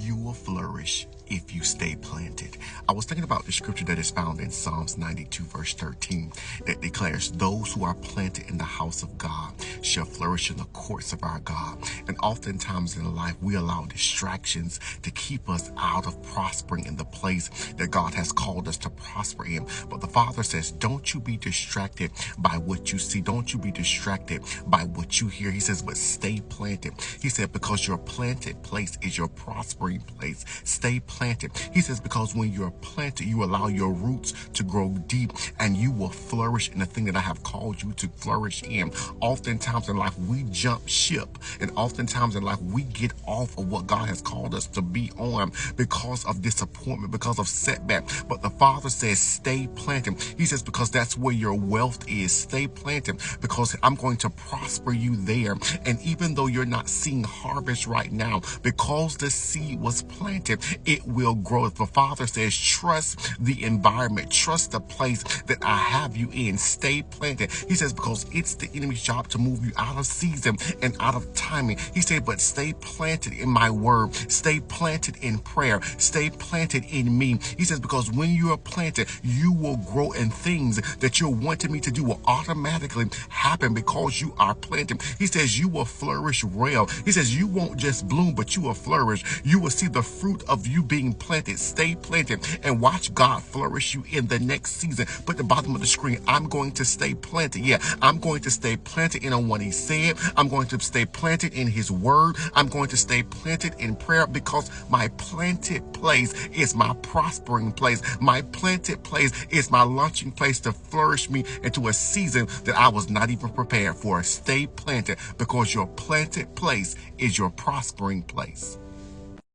you will flourish if you stay planted. I was thinking about the scripture that is found in Psalms 92 verse 13 that declares, those who are planted in the house of God shall flourish in the courts of our God. And oftentimes in life, we allow distractions to keep us out of prospering in the place that God has called us to prosper in. But the Father says, don't you be distracted by what you see. Don't you be distracted by what you hear. He says, but stay planted. He said, because your planted place is your prospering place. Stay planted. He says, because when you're planted, you allow your roots to grow deep and you will flourish in the thing that I have called you to flourish in. Oftentimes in life, we jump ship, and oftentimes in life, we get off of what God has called us to be on because of disappointment, because of setback. But the Father says, stay planted. He says, because that's where your wealth is. Stay planted, because I'm going to prosper you there. And even though you're not seeing harvest right now, because the seed was planted, it will grow. The Father says, trust the environment, trust the place that I have you in. Stay planted. He says, because it's the enemy's job to move you out of season and out of timing. He said, but stay planted in my word. Stay planted in prayer. Stay planted in me. He says, because when you are planted, you will grow, and things that you're wanting me to do will automatically happen because you are planted. He says, you will flourish well. He says, you won't just bloom, but you will flourish. You will see the fruit of you being planted. Stay planted and watch God flourish you in the next season. Put the bottom of the screen, I'm going to stay planted. Yeah, I'm going to stay planted in what he said. I'm going to stay planted in his word. I'm going to stay planted in prayer, because my planted place is my prospering place. My planted place is my launching place to flourish me into a season that I was not even prepared for. Stay planted, because your planted place is your prospering place.